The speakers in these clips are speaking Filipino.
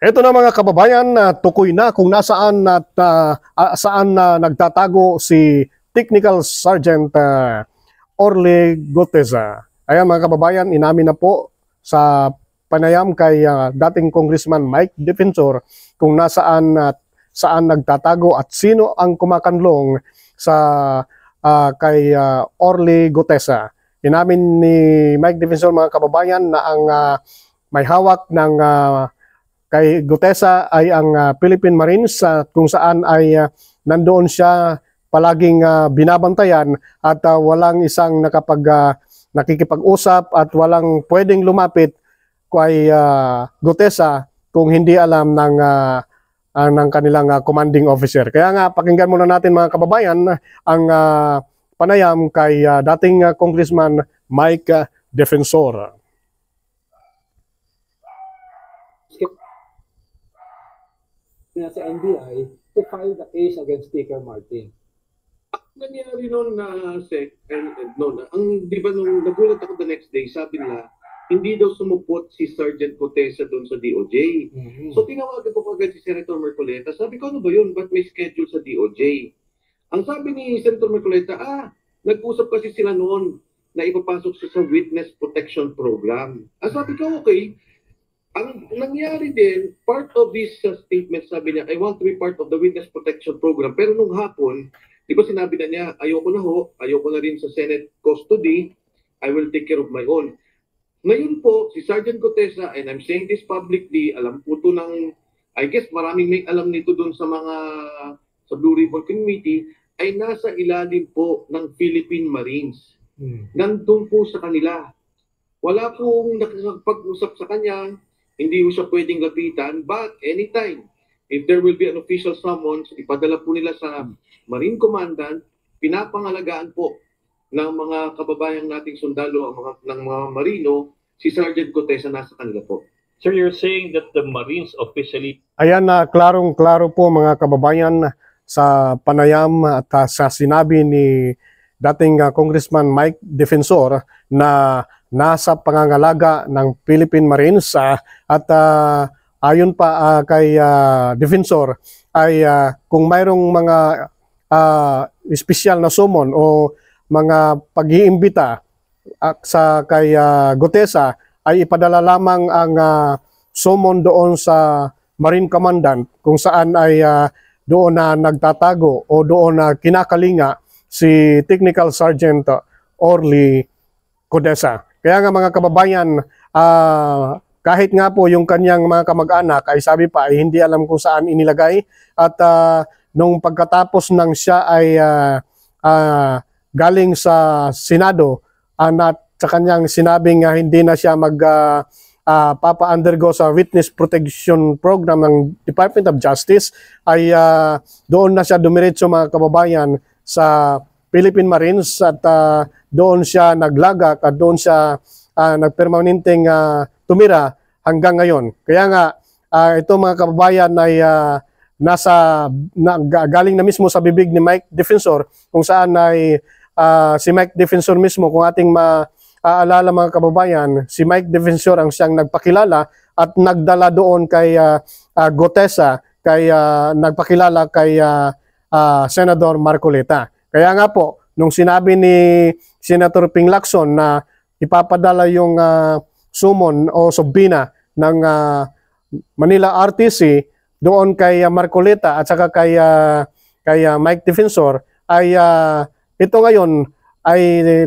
Ito na mga kababayan, tukoy na kung nasaan at saan nagtatago si Technical Sergeant Orly Gutesa. Ayan mga kababayan, inamin na po sa panayam kay dating Congressman Mike Defensor kung nasaan at saan nagtatago at sino ang kumakanlong sa kay Orly Gutesa. Inamin ni Mike Defensor mga kababayan na ang may hawak ng kay Gutesa ay ang Philippine Marines kung saan ay nandoon siya palaging binabantayan at walang isang nakikipag-usap at walang pwedeng lumapit kay Gutesa kung hindi alam ng kanilang commanding officer. Kaya nga pakinggan muna natin mga kababayan ang panayam kay dating Congressman Mike Defensor. Sa NBI to file the case against Speaker Martin. Nangyari noon na di ba nung nagulat ako the next day, sabi nila, hindi daw sumupot si Sergeant Gutesa doon sa DOJ. So tinawagan ko agad si Senator Marcoleta, sabi ko ano ba yun, ba't may schedule sa DOJ? Ang sabi ni Senator Marcoleta, nag-usap kasi sila noon na ipapasok siya sa Witness Protection Program. Sabi ko okay. Ang nangyari din, part of this statement, sabi niya, I want to be part of the Witness Protection Program. Pero nung hapon, di ba sinabi na niya, ayoko na rin sa Senate custody, I will take care of my own. Ngayon po, si Sergeant Gutesa, and I'm saying this publicly, alam po ito ng, I guess maraming may alam nito doon sa Blue Ribbon Committee, ay nasa ilalim po ng Philippine Marines. Nandun po sa kanila. Wala pong nakapag-usap sa kanya, hindi mo siya pwedeng lapitan, but anytime, if there will be an official summons, ipadala po nila sa Marine Commandant, pinapangalagaan po ng mga kababayan nating sundalo, ng mga Marino, si Sergeant Gutesa nasa kanila po. Sir, you're saying that the Marines officially... Ayan na, klarong-klaro po mga kababayan sa panayam at sa sinabi ni dating Congressman Mike Defensor na nasa pangangalaga ng Philippine Marines at ayon pa kay Defensor ay kung mayroong mga espesyal na summon o mga pag-iimbita sa kay Gutesa ay ipadala lamang ang summon doon sa Marine Commandant kung saan ay doon na nagtatago o doon na kinakalinga si Technical Sergeant Orly Gutesa. Kaya nga mga kababayan, kahit nga po yung kanyang mga kamag-anak ay sabi pa ay hindi alam kung saan inilagay at nung pagkatapos ng siya ay galing sa Senado at sa kanyang sinabing hindi na siya papa-undergo sa Witness Protection Program ng Department of Justice ay doon na siya dumiretso mga kababayan sa Philippine Marines at doon siya naglagak at doon siya nagpermanenteng tumira hanggang ngayon. Kaya nga ito mga kababayan ay galing na mismo sa bibig ni Mike Defensor kung saan ay si Mike Defensor mismo, kung ating maaalala mga kababayan, si Mike Defensor ang siyang nagpakilala at nagdala doon kay Gutesa, nagpakilala kay Senador Marcoleta. Kaya nga po, nung sinabi ni Senator Ping Lacson na ipapadala yung summon o subpoena ng Manila RTC doon kay Marcoleta at saka kay Mike Defensor, ay ito ngayon ay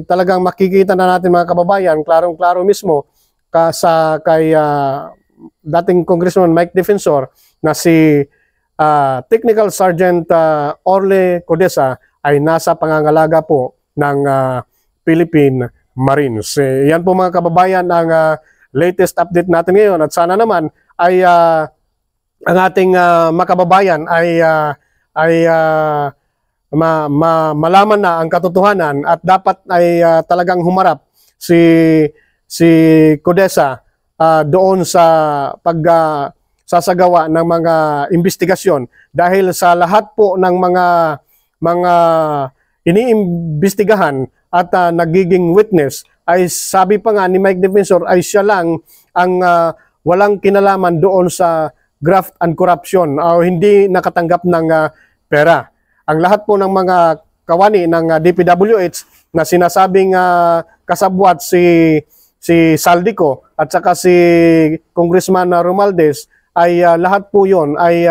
talagang makikita na natin mga kababayan, klarong-klaro mismo kay dating Congressman Mike Defensor na si Technical Sergeant Orly Gutesa ay nasa pangangalaga po ng Philippine Marines. Yan po mga kababayan ang latest update natin ngayon at sana naman ay ang ating makababayan ay malaman na ang katotohanan at dapat ay talagang humarap si Gutesa doon sa pagsasagawa ng mga investigasyon dahil sa lahat po ng mga iniimbestigahan at nagiging witness ay sabi pa nga ni Mike Defensor ay siya lang ang walang kinalaman doon sa graft and corruption o hindi nakatanggap ng pera. Ang lahat po ng mga kawani ng DPWH na sinasabing kasabwat si Saldico at saka si Congressman Romualdez ay lahat po 'yon ay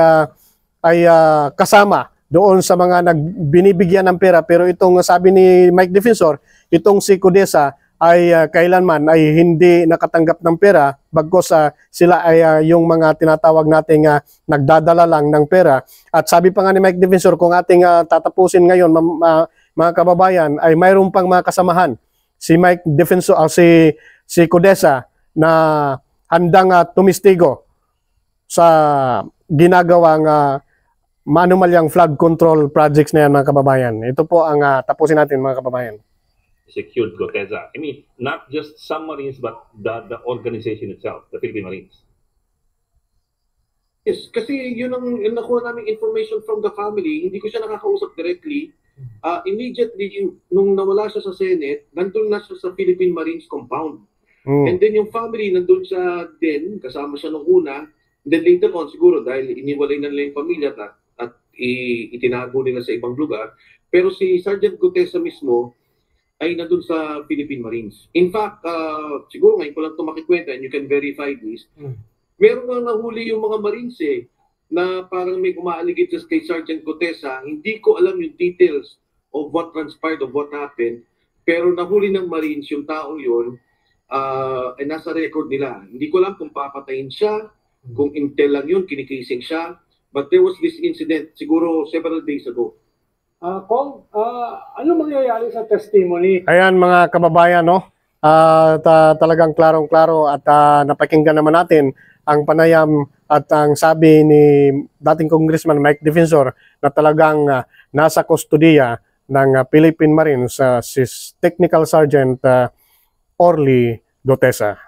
kasama doon sa mga nagbinibigyan ng pera. Pero itong sabi ni Mike Defensor, itong si Codesa ay kailanman ay hindi nakatanggap ng pera, bagkos sila ay yung mga tinatawag nating nagdadala lang ng pera. At sabi pa nga ni Mike Defensor, kung ating tatapusin ngayon mga kababayan, ay mayroon pang mga kasamahan si Mike Defensor o si Codesa na handang tumistigo sa ginagawang manumalyang flood control projects na yan, mga kababayan. Ito po ang tapusin natin, mga kababayan. Secured Goteza. I mean, not just some Marines, but the organization itself, the Philippine Marines. Yes, kasi yun ang nakuha naming information from the family. Hindi ko siya nakakausap directly. Immediately, nung nawala siya sa Senate, nandun na siya sa Philippine Marines compound. And then yung family, nandun siya din, kasama siya nung una. And then later on, siguro, dahil iniwalay na nila yung pamilya at itinago nila sa ibang lugar. Pero si Sergeant Goteza mismo, ay nandun sa Philippine Marines. In fact, siguro ngayon ko lang ito makikwenta and you can verify this, meron nga nahuli yung mga Marines na parang may umaaligid kay Sergeant Goteza. Hindi ko alam yung details of what transpired, of what happened, pero nahuli ng Marines yung taong yun ay nasa record nila. Hindi ko alam kung papatayin siya, kung intel lang yun, kinikising siya, but there was this incident siguro several days ago. Kong, ano mangyayari sa testimony? Ayan, mga kababayan, no? Talagang klarong-klaro at napakinggan naman natin ang panayam at ang sabi ni dating Congressman Mike Defensor na talagang nasa kustodiya ng Philippine Marines si Technical Sergeant Orly Goteza.